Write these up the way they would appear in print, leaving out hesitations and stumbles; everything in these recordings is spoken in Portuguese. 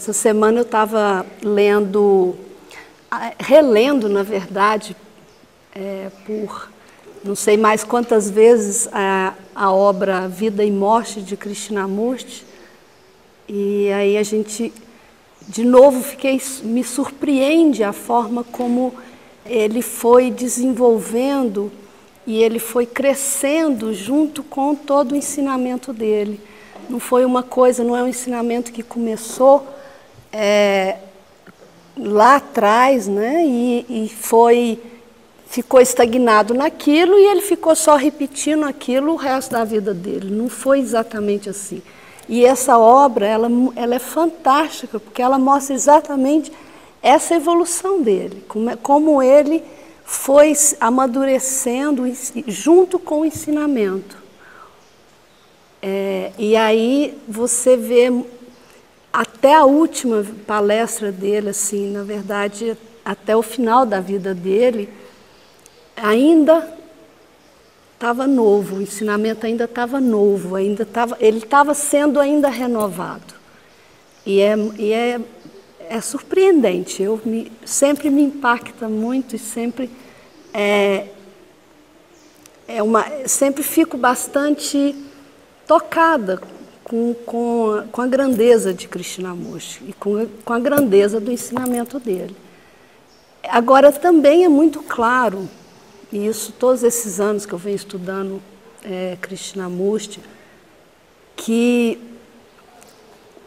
Essa semana eu estava relendo, na verdade, por não sei mais quantas vezes, a obra Vida e Morte de Krishnamurti. E aí de novo, me surpreende a forma como ele foi desenvolvendo e ele foi crescendo junto com todo o ensinamento dele. Não foi uma coisa, não é um ensinamento que começou lá atrás, né? E ficou estagnado naquilo e ele ficou só repetindo aquilo o resto da vida dele. Não foi exatamente assim. E essa obra, ela é fantástica, porque ela mostra exatamente essa evolução dele, como ele foi amadurecendo junto com o ensinamento. E aí você vê até a última palestra dele, assim, na verdade, até o final da vida dele, ainda estava novo, o ensinamento ainda estava novo, ele estava sendo ainda renovado. E é surpreendente, sempre me impacta muito e sempre sempre fico bastante tocada com a grandeza de Krishnamurti e com a grandeza do ensinamento dele. Agora, também é muito claro, e isso todos esses anos que eu venho estudando Krishnamurti, que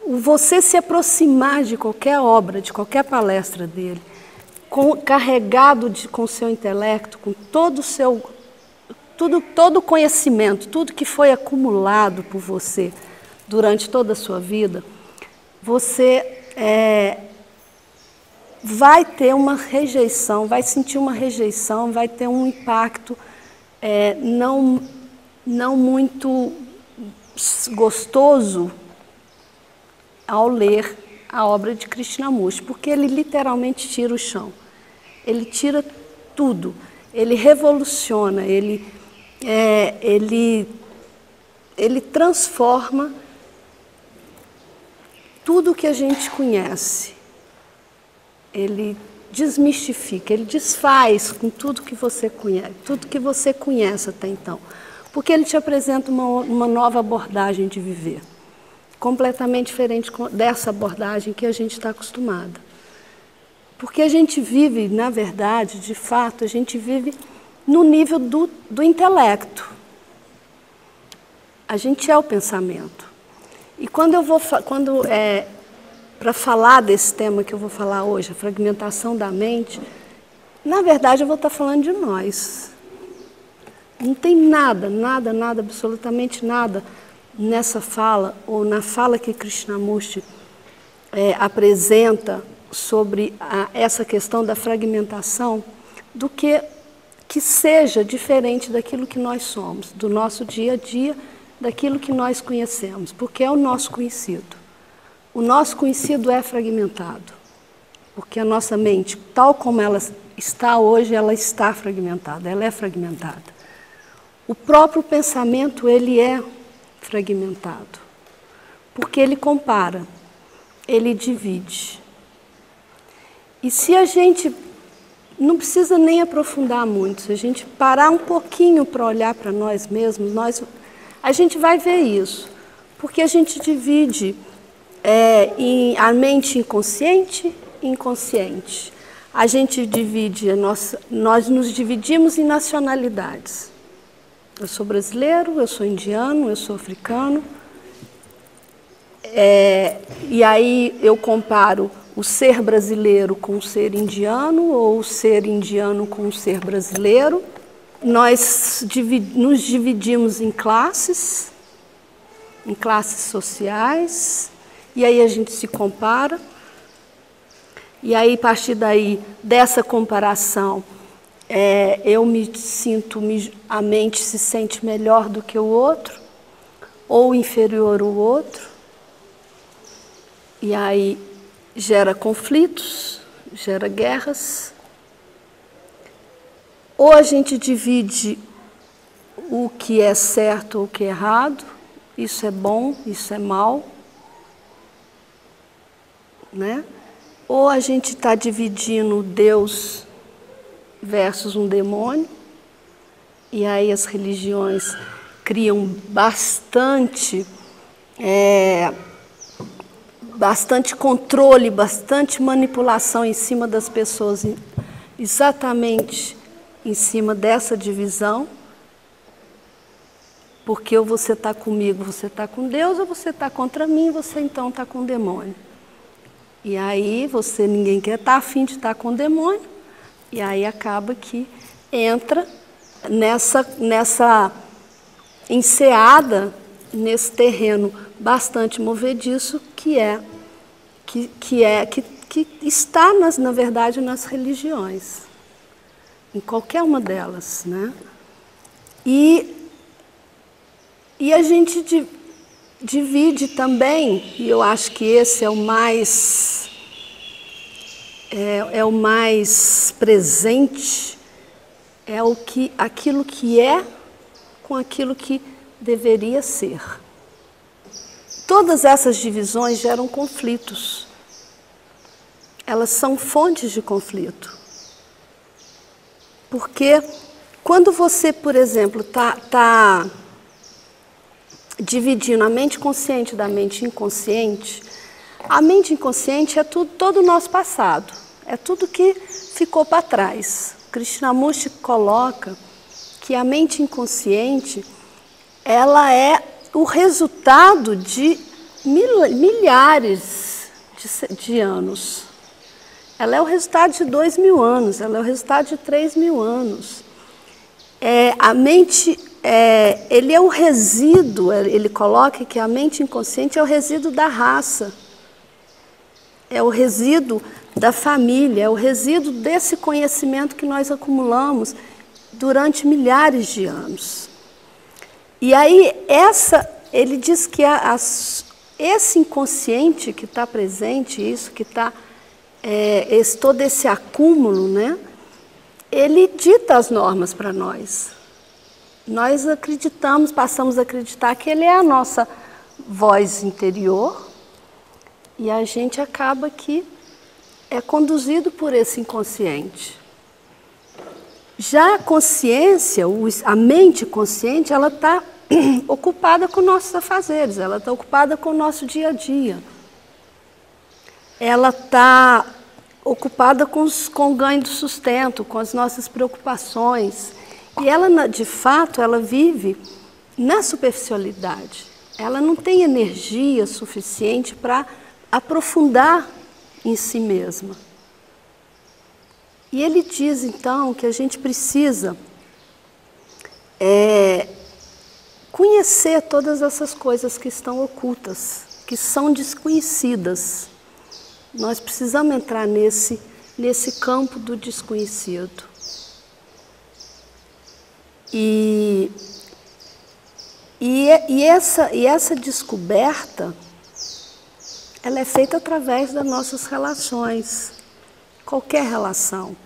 você se aproximar de qualquer obra, de qualquer palestra dele, carregado com o seu intelecto, com todo o conhecimento, tudo que foi acumulado por você durante toda a sua vida, você vai ter uma rejeição, vai sentir uma rejeição, vai ter um impacto não muito gostoso ao ler a obra de Krishnamurti, porque ele literalmente tira o chão. Ele tira tudo, ele revoluciona, ele transforma tudo que a gente conhece. Ele desmistifica, ele desfaz com tudo que você conhece até então. Porque ele te apresenta uma nova abordagem de viver, completamente diferente dessa abordagem que a gente está acostumada. Porque a gente vive, na verdade, de fato, a gente vive no nível do intelecto. A gente é o pensamento. E para falar desse tema que eu vou falar hoje, a fragmentação da mente, na verdade eu vou estar falando de nós. Não tem nada, absolutamente nada nessa fala, ou na fala que Krishnamurti apresenta sobre essa questão da fragmentação, do que seja diferente daquilo que nós somos, do nosso dia a dia, daquilo que nós conhecemos, porque é o nosso conhecido. O nosso conhecido é fragmentado, porque a nossa mente, tal como ela está hoje, ela está fragmentada, ela é fragmentada. O próprio pensamento, ele é fragmentado, porque ele compara, ele divide. E se a gente, não precisa nem aprofundar muito, se a gente parar um pouquinho para olhar para nós mesmos, a gente vai ver isso, porque a gente divide a mente inconsciente e inconsciente. A gente divide, nós nos dividimos em nacionalidades. Eu sou brasileiro, eu sou indiano, eu sou africano. E aí eu comparo o ser brasileiro com o ser indiano, ou o ser indiano com o ser brasileiro. Nós nos dividimos em classes sociais, e aí a gente se compara. E aí, a partir dessa comparação, a mente se sente melhor do que o outro, ou inferior ao outro. E aí gera conflitos, gera guerras. Ou a gente divide o que é certo ou o que é errado, isso é bom, isso é mal. né? Ou a gente está dividindo Deus versus um demônio, e aí as religiões criam bastante controle, bastante manipulação em cima das pessoas, exatamente em cima dessa divisão, porque ou você está comigo, você está com Deus, ou você está contra mim, você então está com o demônio. E aí ninguém quer estar afim de estar com o demônio, e aí acaba que entra nessa enseada, nesse terreno bastante movediço que está, na verdade, nas religiões, em qualquer uma delas, né? E a gente divide também, e eu acho que esse é o mais presente, aquilo que é com aquilo que deveria ser. Todas essas divisões geram conflitos. Elas são fontes de conflito. Porque quando você, por exemplo, está dividindo a mente consciente da mente inconsciente, a mente inconsciente é todo o nosso passado, é tudo que ficou para trás. Krishnamurti coloca que a mente inconsciente, ela é o resultado de milhares de anos. Ela é o resultado de 2.000 anos, ela é o resultado de 3.000 anos. A mente, ele é o resíduo, ele coloca que a mente inconsciente é o resíduo da raça, é o resíduo da família, é o resíduo desse conhecimento que nós acumulamos durante milhares de anos. E aí, ele diz que esse inconsciente que está presente, isso que está, todo esse acúmulo, né, ele dita as normas para nós. Nós acreditamos, passamos a acreditar que ele é a nossa voz interior e a gente acaba que é conduzido por esse inconsciente. Já a consciência, a mente consciente, ela está ocupada com nossos afazeres, ela está ocupada com o nosso dia a dia. Ela está ocupada com o ganho do sustento, com as nossas preocupações. E ela, de fato, ela vive na superficialidade. Ela não tem energia suficiente para aprofundar em si mesma. E ele diz, então, que a gente precisa conhecer todas essas coisas que estão ocultas, que são desconhecidas. Nós precisamos entrar nesse campo do desconhecido. E essa descoberta, ela é feita através das nossas relações, qualquer relação.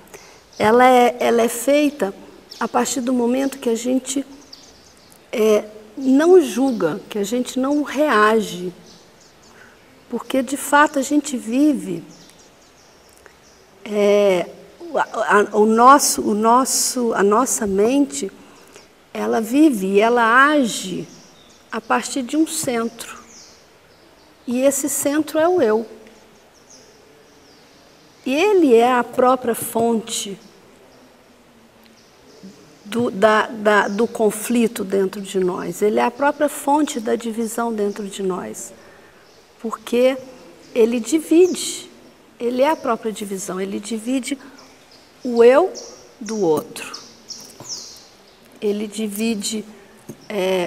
Ela é feita a partir do momento que a gente não julga, que a gente não reage. Porque, de fato, a gente vive, a nossa mente, ela vive e ela age a partir de um centro. E esse centro é o eu. E ele é a própria fonte do conflito dentro de nós. Ele é a própria fonte da divisão dentro de nós. Porque ele divide, ele é a própria divisão, ele divide o eu do outro. Ele divide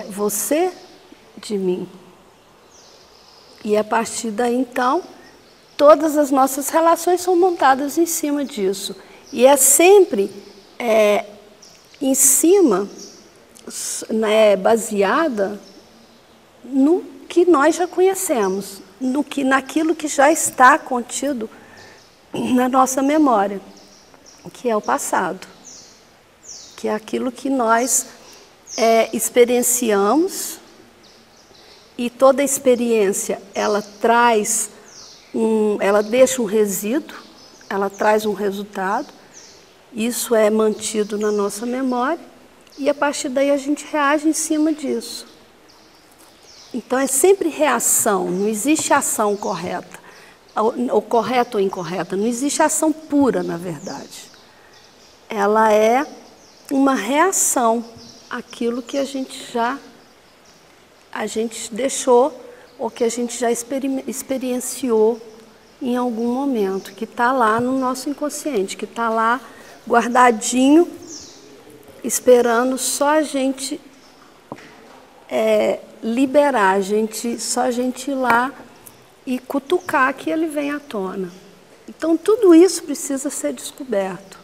você de mim. E a partir daí, então, todas as nossas relações são montadas em cima disso. E é sempre em cima, baseada no que nós já conhecemos, naquilo que já está contido na nossa memória, que é o passado, que é aquilo que nós experienciamos, e toda experiência ela traz ela deixa um resíduo, ela traz um resultado, isso é mantido na nossa memória e a partir daí a gente reage em cima disso. Então é sempre reação, não existe ação correta, ou correta ou incorreta, não existe ação pura, na verdade. Ela é uma reação àquilo que a gente deixou ou que a gente já experienciou em algum momento, que está lá no nosso inconsciente, que está lá guardadinho, esperando só a gente liberar, só a gente ir lá e cutucar que ele vem à tona. Então tudo isso precisa ser descoberto,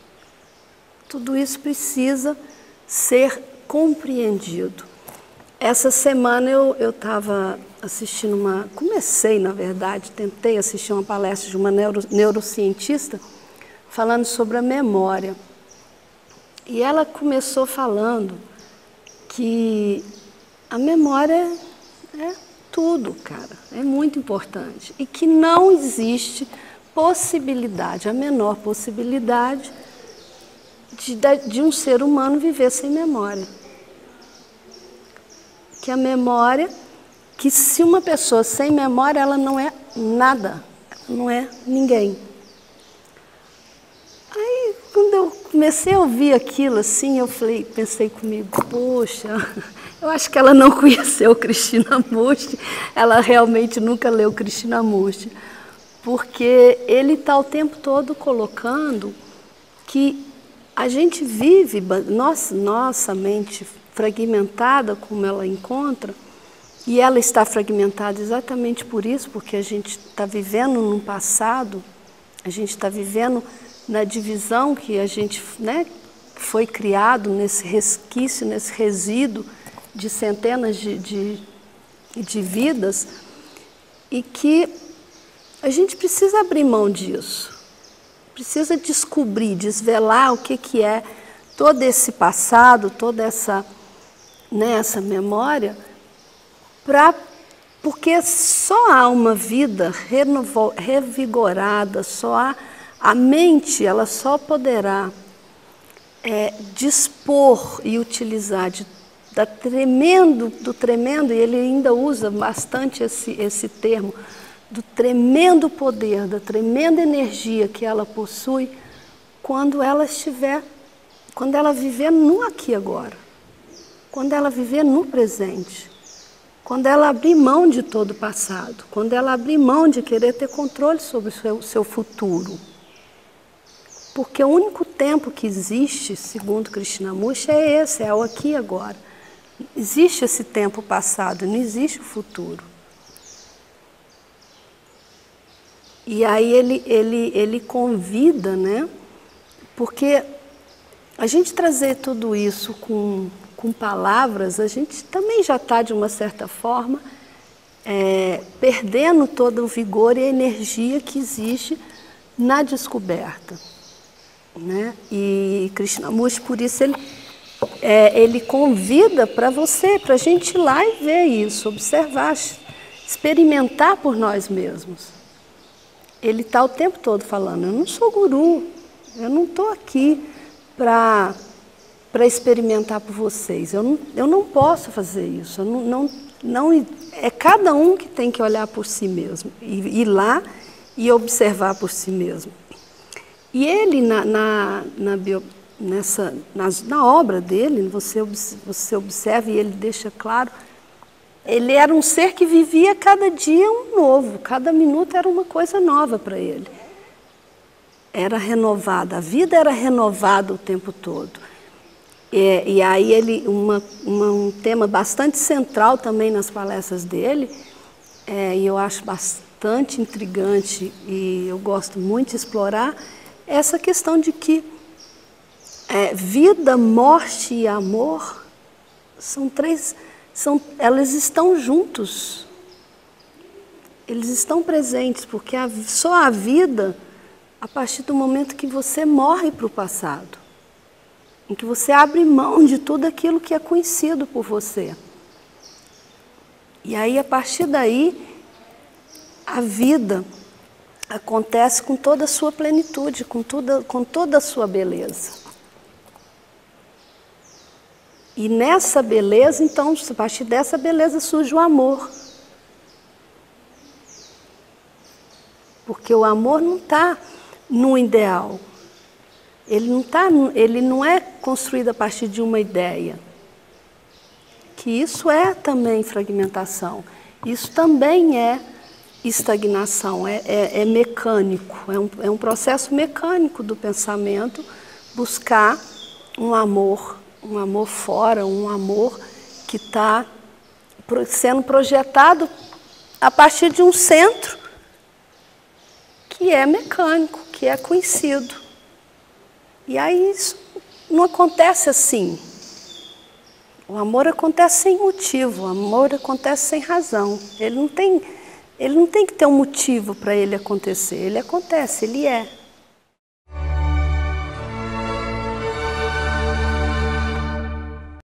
tudo isso precisa ser compreendido. Essa semana eu estava assistindo comecei na verdade, tentei assistir uma palestra de uma neurocientista falando sobre a memória. E ela começou falando que a memória é tudo, cara, é muito importante. E que não existe possibilidade, a menor possibilidade de um ser humano viver sem memória. Que a memória, que se uma pessoa sem memória, ela não é nada, ela não é ninguém. Aí, quando eu comecei a ouvir aquilo assim, pensei comigo, poxa, eu acho que ela não conheceu Krishnamurti, ela realmente nunca leu Krishnamurti, porque ele está o tempo todo colocando que a gente vive, nossa mente fragmentada como ela encontra, e ela está fragmentada exatamente por isso, porque a gente está vivendo num passado, a gente está vivendo na divisão que a gente foi criado nesse resquício, nesse resíduo de centenas de vidas, e que a gente precisa abrir mão disso, precisa descobrir, desvelar o que é todo esse passado, toda essa memória, porque só há uma vida revigorada, a mente ela só poderá dispor e utilizar do tremendo, e ele ainda usa bastante esse termo, do tremendo poder, da tremenda energia que ela possui, quando ela viver no aqui e agora, quando ela viver no presente, quando ela abrir mão de todo o passado, quando ela abrir mão de querer ter controle sobre o seu futuro. Porque o único tempo que existe, segundo Krishnamurti, é esse, é o aqui e agora. Existe esse tempo passado, não existe o futuro. E aí ele convida, porque a gente trazer tudo isso com palavras, a gente também já está, de uma certa forma, perdendo todo o vigor e a energia que existe na descoberta. E Krishnamurti, por isso, ele convida para a gente ir lá e ver isso, observar, experimentar por nós mesmos. Ele está o tempo todo falando, eu não sou guru, eu não estou aqui para experimentar por vocês, eu não posso fazer isso, é cada um que tem que olhar por si mesmo, ir lá e observar por si mesmo. E ele, na obra dele, você observa e ele deixa claro, ele era um ser que vivia cada dia um novo, cada minuto era uma coisa nova para ele. Era renovada, a vida era renovada o tempo todo. E aí um tema bastante central também nas palestras dele, e eu acho bastante intrigante e eu gosto muito de explorar, essa questão de que vida, morte e amor elas estão juntos. Eles estão presentes, porque só a vida a partir do momento que você morre para o passado, em que você abre mão de tudo aquilo que é conhecido por você. E aí, a partir daí, a vida acontece com toda a sua plenitude, com toda a sua beleza. E nessa beleza, então, a partir dessa beleza surge o amor. Porque o amor não está no ideal. Ele não é construído a partir de uma ideia. Que isso é também fragmentação. Isso também é estagnação, é mecânico. É um processo mecânico do pensamento buscar um amor fora, um amor que está sendo projetado a partir de um centro que é mecânico, que é conhecido. E aí isso não acontece assim. O amor acontece sem motivo, o amor acontece sem razão. Ele não tem que ter um motivo para ele acontecer, ele acontece, ele é.